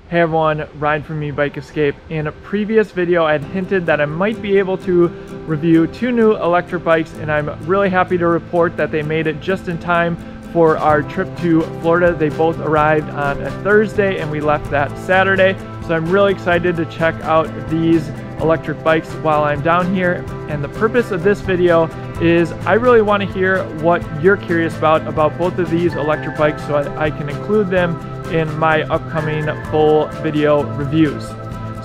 Hey everyone, Ryan from Ebikes. In a previous video, I had hinted that I might be able to review 2 new electric bikes, and I'm really happy to report that they made it just in time for our trip to Florida. They both arrived on a Thursday and we left that Saturday. So I'm really excited to check out these electric bikes while I'm down here. And the purpose of this video is I really want to hear what you're curious about both of these electric bikes so I can include them in my upcoming full video reviews.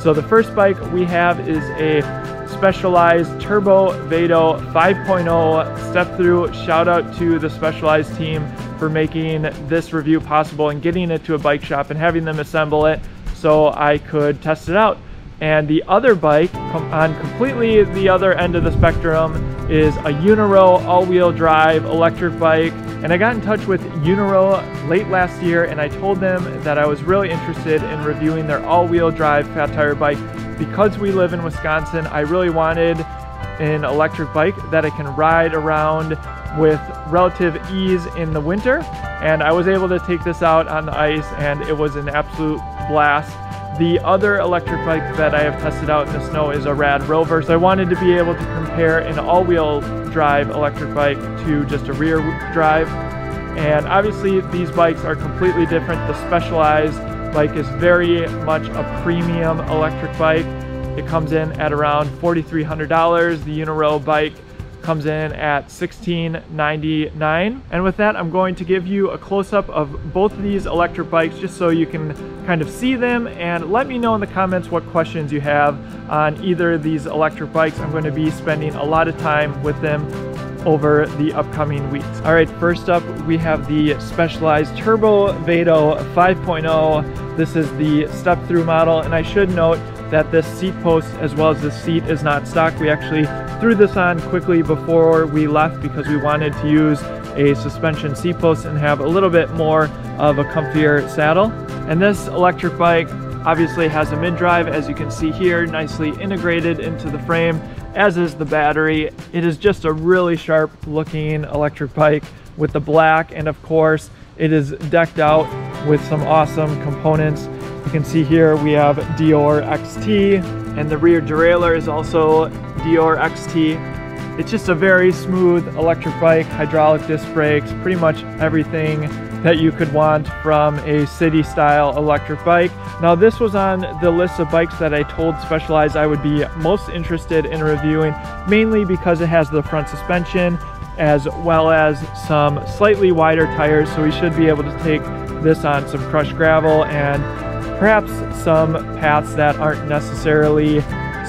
So the first bike we have is a Specialized Turbo Vado 5.0 step through. Shout out to the Specialized team for making this review possible and getting it to a bike shop and having them assemble it so I could test it out. And the other bike on completely the other end of the spectrum is a Eunorau all-wheel drive electric bike. And I got in touch with Eunorau late last year and I told them that I was really interested in reviewing their all-wheel drive fat tire bike. Because we live in Wisconsin, I really wanted an electric bike that I can ride around with relative ease in the winter. And I was able to take this out on the ice and it was an absolute blast. The other electric bike that I have tested out in the snow is a Rad Rover. So I wanted to be able to compare an all-wheel drive electric bike to just a rear drive. And obviously these bikes are completely different. The Specialized bike is very much a premium electric bike. It comes in at around $4,300. The Eunorau bike comes in at $1,699. And with that, I'm going to give you a close-up of both of these electric bikes just so you can kind of see them, and let me know in the comments what questions you have on either of these electric bikes. I'm going to be spending a lot of time with them over the upcoming weeks. All right, first up we have the Specialized Turbo Vado 5.0. This is the step-through model, and I should note that this seat post as well as the seat is not stock. We actually threw this on quickly before we left because we wanted to use a suspension seat post and have a little bit more of a comfier saddle. And this electric bike obviously has a mid-drive, as you can see here, nicely integrated into the frame, as is the battery. It is just a really sharp looking electric bike with the black, and of course it is decked out with some awesome components. You can see here we have Dior XT, and the rear derailleur is also Dior XT. It's just a very smooth electric bike, hydraulic disc brakes, pretty much everything that you could want from a city style electric bike. Now this was on the list of bikes that I told Specialized I would be most interested in reviewing, mainly because it has the front suspension as well as some slightly wider tires, so we should be able to take this on some crushed gravel and perhaps some paths that aren't necessarily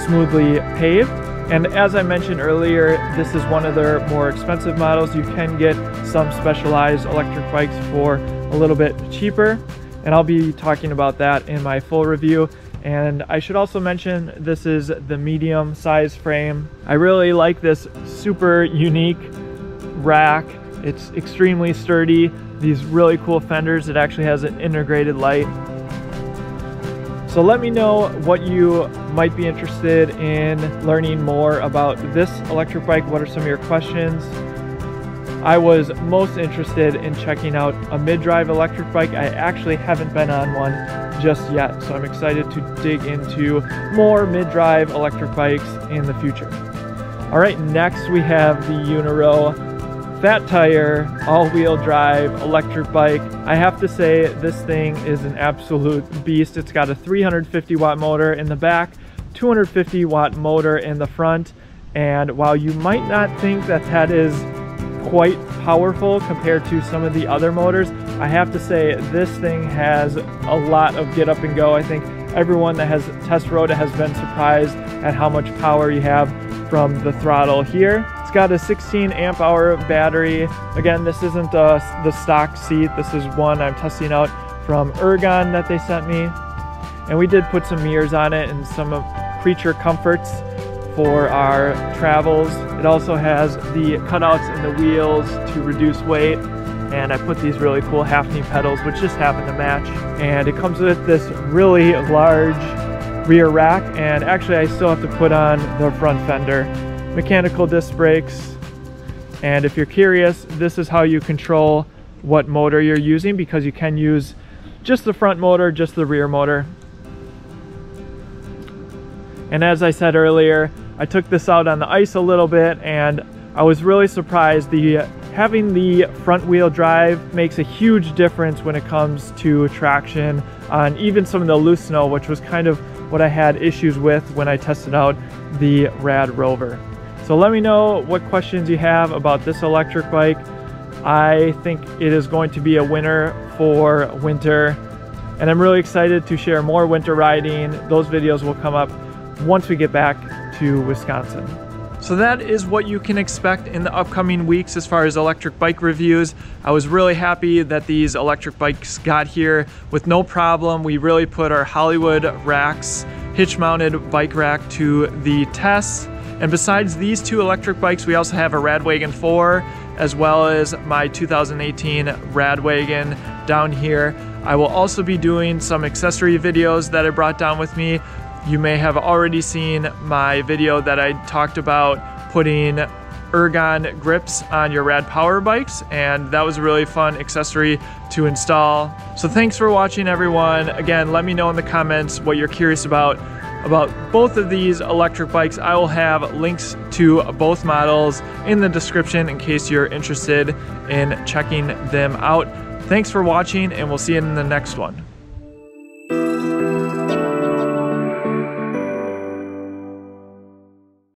smoothly paved. And as I mentioned earlier, this is one of their more expensive models. You can get some Specialized electric bikes for a little bit cheaper, and I'll be talking about that in my full review. And I should also mention this is the medium size frame. I really like this super unique rack. It's extremely sturdy. These really cool fenders. It actually has an integrated light. So let me know what you might be interested in learning more about this electric bike. What are some of your questions? I was most interested in checking out a mid-drive electric bike. I actually haven't been on one just yet, so I'm excited to dig into more mid-drive electric bikes in the future. All right, next we have the Eunorau Fat Tire all-wheel drive electric bike. I have to say this thing is an absolute beast. It's got a 350 watt motor in the back, 250 watt motor in the front, and while you might not think that that is quite powerful compared to some of the other motors, I have to say this thing has a lot of get up and go. I think everyone that has test rode it has been surprised at how much power you have from the throttle here. It's got a 16 amp hour battery. Again, this isn't the stock seat. This is one I'm testing out from Ergon that they sent me. And we did put some mirrors on it and some creature comforts for our travels. It also has the cutouts in the wheels to reduce weight. And I put these really cool half-knee pedals, which just happen to match. And it comes with this really large rear rack, and actually I still have to put on the front fender. Mechanical disc brakes, and if you're curious, this is how you control what motor you're using, because you can use just the front motor, just the rear motor. And as I said earlier, I took this out on the ice a little bit and I was really surprised. Having the front wheel drive makes a huge difference when it comes to traction on even some of the loose snow, which was kind of what I had issues with when I tested out the Rad Rover. So let me know what questions you have about this electric bike. I think it is going to be a winner for winter, and I'm really excited to share more winter riding. Those videos will come up once we get back to Wisconsin. So that is what you can expect in the upcoming weeks as far as electric bike reviews. I was really happy that these electric bikes got here with no problem. We really put our Hollywood racks, hitch-mounted bike rack, to the test. And besides these two electric bikes, we also have a Radwagon 4, as well as my 2018 Radwagon down here. I will also be doing some accessory videos that I brought down with me. You may have already seen my video that I talked about putting ergon grips on your Rad Power bikes, and that was a really fun accessory to install. So thanks for watching, everyone. Again, let me know in the comments what you're curious about both of these electric bikes. I will have links to both models in the description in case you're interested in checking them out. Thanks for watching, and we'll see you in the next one.